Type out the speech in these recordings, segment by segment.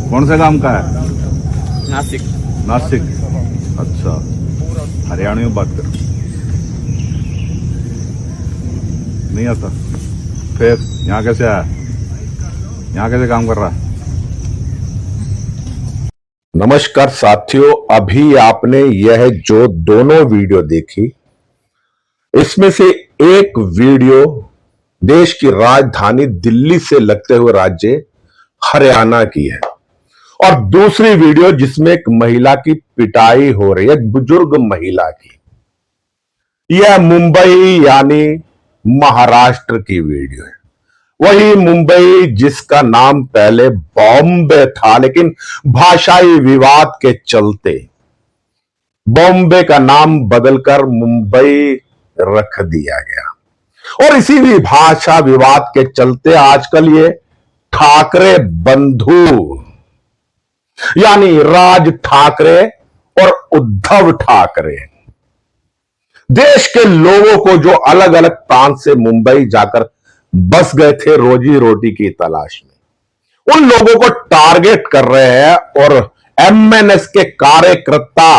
कौन सा काम का है? नासिक। नासिक, अच्छा। हरियाणा में बात कर, नहीं आता। फिर यहाँ कैसे आया? यहाँ कैसे काम कर रहा है? नमस्कार साथियों, अभी आपने यह जो दोनों वीडियो देखी, इसमें से एक वीडियो देश की राजधानी दिल्ली से लगते हुए राज्य हरियाणा की है और दूसरी वीडियो जिसमें एक महिला की पिटाई हो रही है, एक बुजुर्ग महिला की। यह मुंबई यानी महाराष्ट्र की वीडियो है। वही मुंबई जिसका नाम पहले बॉम्बे था, लेकिन भाषाई विवाद के चलते बॉम्बे का नाम बदलकर मुंबई रख दिया गया। और इसी भी भाषा विवाद के चलते आजकल ये ठाकरे बंधु यानी राज ठाकरे और उद्धव ठाकरे देश के लोगों को जो अलग अलग प्रांत से मुंबई जाकर बस गए थे रोजी रोटी की तलाश में, उन लोगों को टारगेट कर रहे हैं और एमएनएस के कार्यकर्ता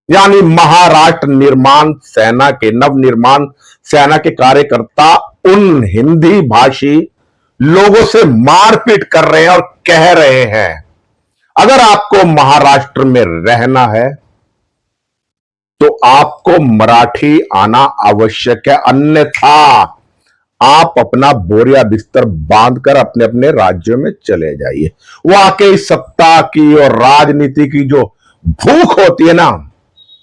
यानी महाराष्ट्र निर्माण सेना के नवनिर्माण सेना के कार्यकर्ता उन हिंदी भाषी लोगों से मारपीट कर रहे हैं और कह रहे हैं अगर आपको महाराष्ट्र में रहना है तो आपको मराठी आना आवश्यक है, अन्यथा आप अपना बोरिया बिस्तर बांधकर अपने अपने राज्यों में चले जाइए। वाकई सत्ता की और राजनीति की जो भूख होती है ना,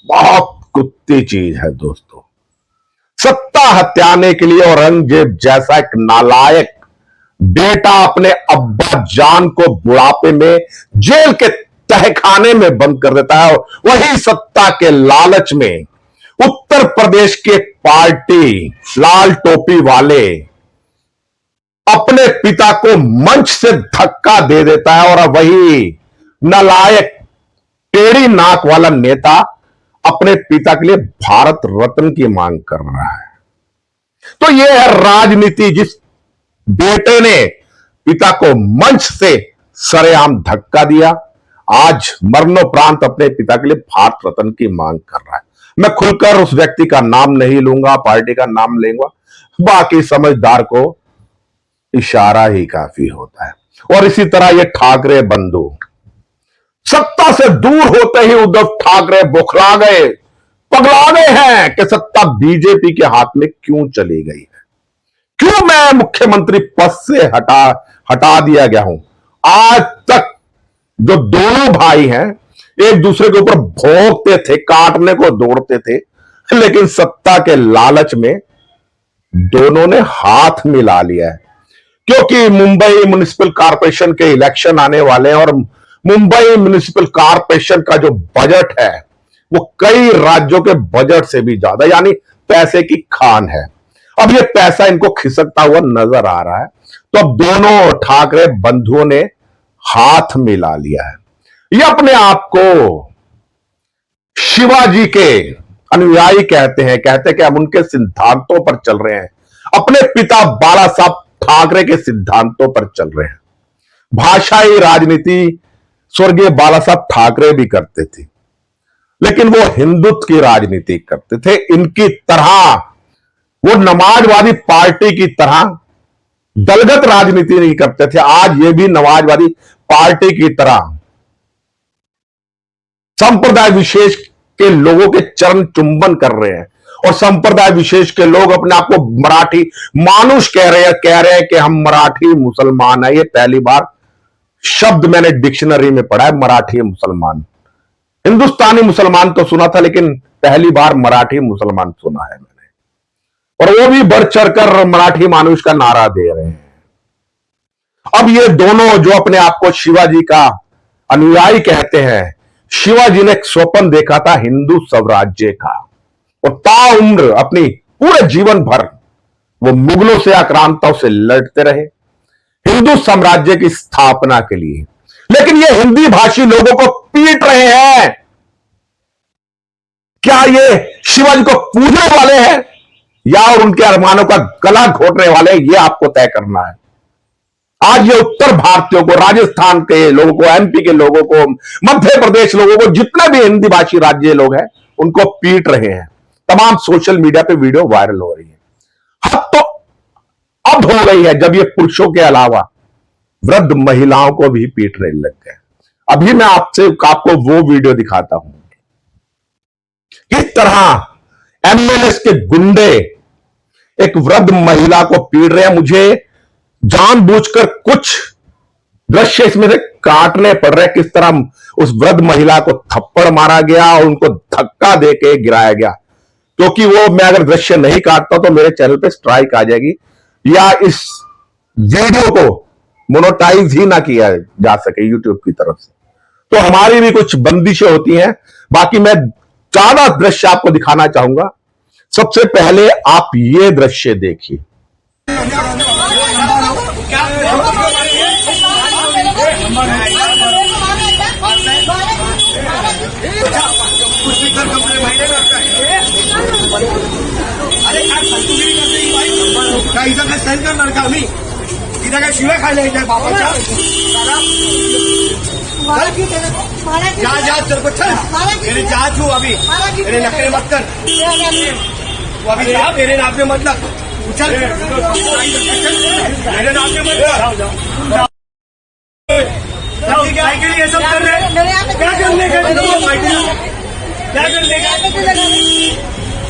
बहुत कुत्ती चीज है दोस्तों। सत्ता हत्याने के लिए औरंगजेब जैसा एक नालायक बेटा अपने अब्बा जान को बुढ़ापे में जेल के तहखाने में बंद कर देता है। वही सत्ता के लालच में उत्तर प्रदेश के पार्टी लाल टोपी वाले अपने पिता को मंच से धक्का दे देता है और वही नालायक टेढ़ी नाक वाला नेता अपने पिता के लिए भारत रत्न की मांग कर रहा है। तो यह है राजनीति। जिस बेटे ने पिता को मंच से सरेआम धक्का दिया, आज मरणोपरांत अपने पिता के लिए भारत रत्न की मांग कर रहा है। मैं खुलकर उस व्यक्ति का नाम नहीं लूंगा, पार्टी का नाम लेंगे, बाकी समझदार को इशारा ही काफी होता है। और इसी तरह ये ठाकरे बंधु सत्ता से दूर होते ही उद्धव ठाकरे बौखला गए, पगला गए हैं कि सत्ता बीजेपी के हाथ में क्यों चली गई है, क्यों मैं मुख्यमंत्री पद से हटा दिया गया हूं। आज तक जो दोनों भाई हैं एक दूसरे के ऊपर भौंकते थे, काटने को दौड़ते थे, लेकिन सत्ता के लालच में दोनों ने हाथ मिला लिया है। क्योंकि मुंबई म्युनिसिपल कॉर्पोरेशन के इलेक्शन आने वाले हैं और मुंबई म्युनिसिपल कॉर्पोरेशन का जो बजट है वो कई राज्यों के बजट से भी ज्यादा, यानी पैसे की खान है। अब ये पैसा इनको खिसकता हुआ नजर आ रहा है, तो अब दोनों ठाकरे बंधुओं ने हाथ मिला लिया है। ये अपने आप को शिवाजी के अनुयायी कहते कि हम उनके सिद्धांतों पर चल रहे हैं, अपने पिता बाला साहब ठाकरे के सिद्धांतों पर चल रहे हैं। भाषाई राजनीति स्वर्गीय बाला साहब ठाकरे भी करते थे, लेकिन वो हिंदुत्व की राजनीति करते थे। इनकी तरह वो नमाजवादी पार्टी की तरह दलगत राजनीति नहीं करते थे। आज ये भी नमाजवादी पार्टी की तरह संप्रदाय विशेष के लोगों के चरण चुंबन कर रहे हैं और संप्रदाय विशेष के लोग अपने आप को मराठी मानुष कह रहे हैं कि हम मराठी मुसलमान है। ये पहली बार शब्द मैंने डिक्शनरी में पढ़ा है, मराठी मुसलमान। हिंदुस्तानी मुसलमान तो सुना था, लेकिन पहली बार मराठी मुसलमान सुना है मैंने। और वो भी बढ़ चढ़कर मराठी मानुष का नारा दे रहे हैं। अब ये दोनों जो अपने आप को शिवाजी का अनुयायी कहते हैं, शिवाजी ने एक स्वप्न देखा था हिंदू स्वराज्य का, और ताउम्र अपनी पूरे जीवन भर वो मुगलों से आक्रांताओं से लड़ते रहे हिंदू साम्राज्य की स्थापना के लिए। लेकिन ये हिंदी भाषी लोगों को पीट रहे हैं, क्या ये शिवाजी को पूजने वाले हैं या और उनके अरमानों का गला घोटने वाले, ये आपको तय करना है। आज ये उत्तर भारतीयों को, राजस्थान के लोगों को, एमपी के लोगों को, मध्य प्रदेश लोगों को, जितने भी हिंदी भाषी राज्य लोग हैं उनको पीट रहे हैं। तमाम सोशल मीडिया पे वीडियो वायरल हो रही है। हद तो अब हो गई है जब ये पुरुषों के अलावा वृद्ध महिलाओं को भी पीटने लग गए। अभी मैं आपको वो वीडियो दिखाता हूं किस तरह एमएनएस के गुंडे एक वृद्ध महिला को पीट रहे हैं। मुझे जानबूझकर कुछ दृश्य इसमें से काटने पड़ रहे हैं, किस तरह उस वृद्ध महिला को थप्पड़ मारा गया और उनको धक्का देके गिराया गया। क्योंकि वो, मैं अगर दृश्य नहीं काटता तो मेरे चैनल पे स्ट्राइक आ जाएगी या इस वीडियो को मोनेटाइज ही ना किया जा सके यूट्यूब की तरफ से। तो हमारी भी कुछ बंदिशें होती हैं। बाकी मैं ज्यादा दृश्य आपको दिखाना चाहूंगा। सबसे पहले आप ये दृश्य देखिए। इथं काय शिवाय खायला येत आहे बाबाच्या जा जा तेरे को चल मेरे जा छू अभी मेरे नखरे मत कर तू अभी जा मेरे नाम पे मत लग चल मेरे नाम पे मत लग क्या के लिए सब कर रहे क्या करने का क्या करने का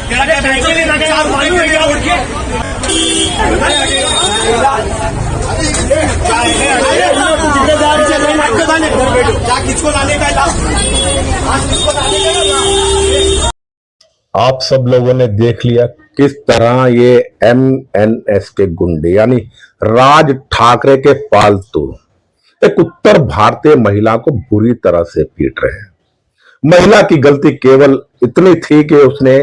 क्या के लिए चार मारी कर गया उठ के आप सब लोगों ने देख लिया किस तरह ये एमएनएस के गुंडे यानी राज ठाकरे के पालतू एक उत्तर भारतीय महिला को बुरी तरह से पीट रहे हैं। महिला की गलती केवल इतनी थी कि उसने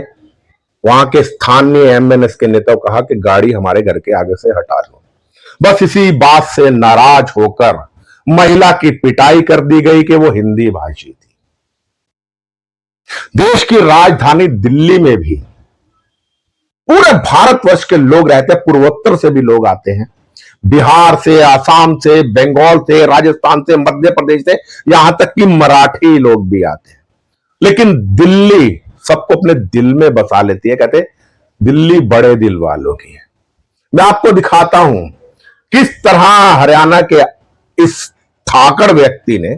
वहां के स्थानीय एमएनएस के नेता को कहा कि गाड़ी हमारे घर के आगे से हटा लो। बस इसी बात से नाराज होकर महिला की पिटाई कर दी गई कि वो हिंदी भाषी थी। देश की राजधानी दिल्ली में भी पूरे भारतवर्ष के लोग रहते हैं, पूर्वोत्तर से भी लोग आते हैं, बिहार से, आसाम से, बंगाल से, राजस्थान से, मध्य प्रदेश से, यहां तक कि मराठी लोग भी आते हैं। लेकिन दिल्ली सबको अपने दिल में बसा लेती है। कहते दिल्ली बड़े दिल वालों की है। मैं आपको दिखाता हूं किस तरह हरियाणा के इस ठाकर व्यक्ति ने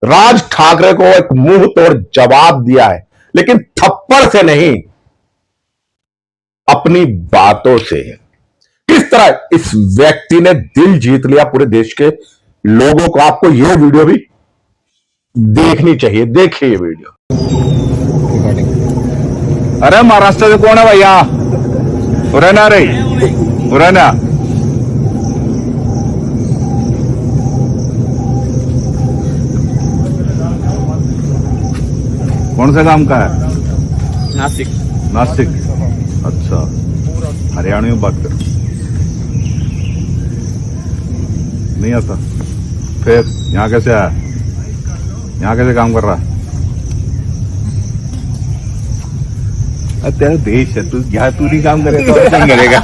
राज ठाकरे को एक मुंह तोड़ जवाब दिया है, लेकिन थप्पड़ से नहीं, अपनी बातों से। किस तरह इस व्यक्ति ने दिल जीत लिया पूरे देश के लोगों को। आपको यह वीडियो भी देखनी चाहिए। देखिए ये वीडियो। अरे महाराष्ट्र से कौन है भैया? उरैना रे, उरैना। कौन से काम का है? नासिक। नासिक, अच्छा। हरियाणा में बात कर, नहीं आता। फिर यहाँ कैसे आया? यहाँ कैसे काम कर रहा है? तेरा देश है, तू यहाँ तू नहीं काम करे तो नहीं करेगा।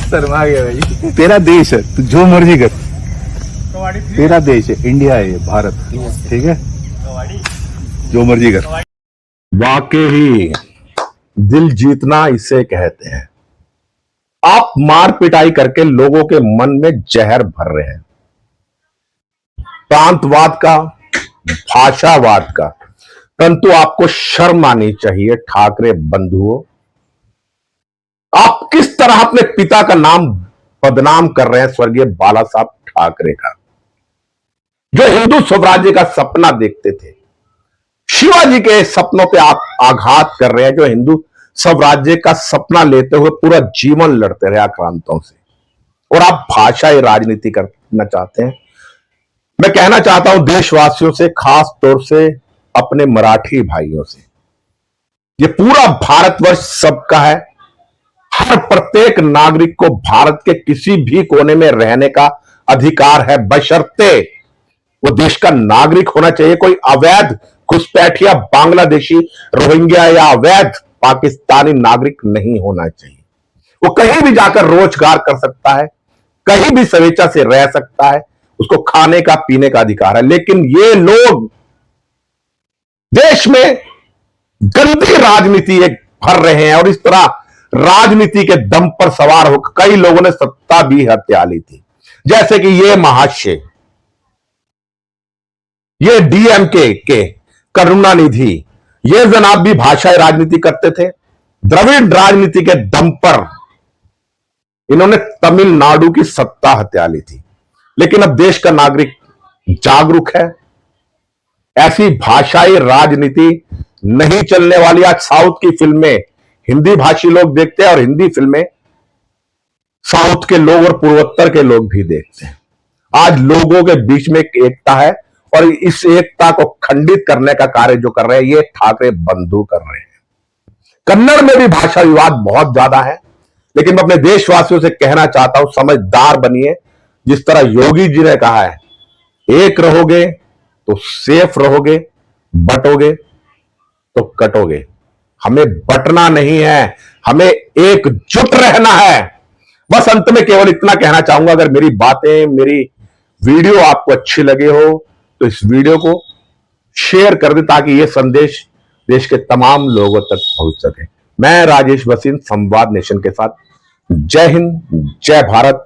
शर्मा गया भाई। तेरा देश है, तू जो मर्जी कर। तेरा देश है, इंडिया है, ये भारत, ठीक है, जो मर्जी कर। वाकई ही दिल जीतना इसे कहते हैं। आप मार पिटाई करके लोगों के मन में जहर भर रहे हैं, प्रांतवाद का, भाषावाद का। परंतु आपको शर्म आनी चाहिए ठाकरे बंधुओं। आप किस तरह अपने पिता का नाम बदनाम कर रहे हैं, स्वर्गीय बाला साहब ठाकरे का, जो हिंदू स्वराज्य का सपना देखते थे। शिवाजी के सपनों पे आप आघात कर रहे हैं, जो हिंदू स्वराज्य का सपना लेते हुए पूरा जीवन लड़ते रहे आक्रांतों से, और आप भाषाई राजनीति करना चाहते हैं। मैं कहना चाहता हूं देशवासियों से, खास तौर से अपने मराठी भाइयों से, ये पूरा भारतवर्ष सबका है। हर प्रत्येक नागरिक को भारत के किसी भी कोने में रहने का अधिकार है, बशर्ते वो देश का नागरिक होना चाहिए। कोई अवैध घुसपैठिया बांग्लादेशी, रोहिंग्या या अवैध पाकिस्तानी नागरिक नहीं होना चाहिए। वो कहीं भी जाकर रोजगार कर सकता है, कहीं भी स्वेच्छा से रह सकता है, उसको खाने का पीने का अधिकार है। लेकिन ये लोग देश में गंदी राजनीति एक भर रहे हैं और इस तरह राजनीति के दम पर सवार होकर कई लोगों ने सत्ता भी हत्या ली थी, जैसे कि ये महाशय, ये डीएमके के करुणानिधि, ये जनाब भी भाषाई राजनीति करते थे। द्रविड़ राजनीति के दम पर इन्होंने तमिलनाडु की सत्ता हत्या ली थी। लेकिन अब देश का नागरिक जागरूक है, ऐसी भाषाई राजनीति नहीं चलने वाली। आज साउथ की फिल्में हिंदी भाषी लोग देखते हैं और हिंदी फिल्में साउथ के लोग और पूर्वोत्तर के लोग भी देखते हैं। आज लोगों के बीच में एक एकता है और इस एकता को खंडित करने का कार्य जो कर रहे हैं ये ठाकरे बंधु कर रहे हैं। कन्नड़ में भी भाषा विवाद बहुत ज्यादा है, लेकिन मैं अपने देशवासियों से कहना चाहता हूं, समझदार बनिए। जिस तरह योगी जी ने कहा है, एक रहोगे तो सेफ रहोगे, बटोगे तो कटोगे। हमें बटना नहीं है, हमें एकजुट रहना है। बस अंत में केवल इतना कहना चाहूंगा, अगर मेरी बातें, मेरी वीडियो आपको अच्छी लगे हो तो इस वीडियो को शेयर कर दे ताकि यह संदेश देश के तमाम लोगों तक पहुंच सके। मैं राजेश वसीम, संवाद नेशन के साथ। जय हिंद, जय भारत।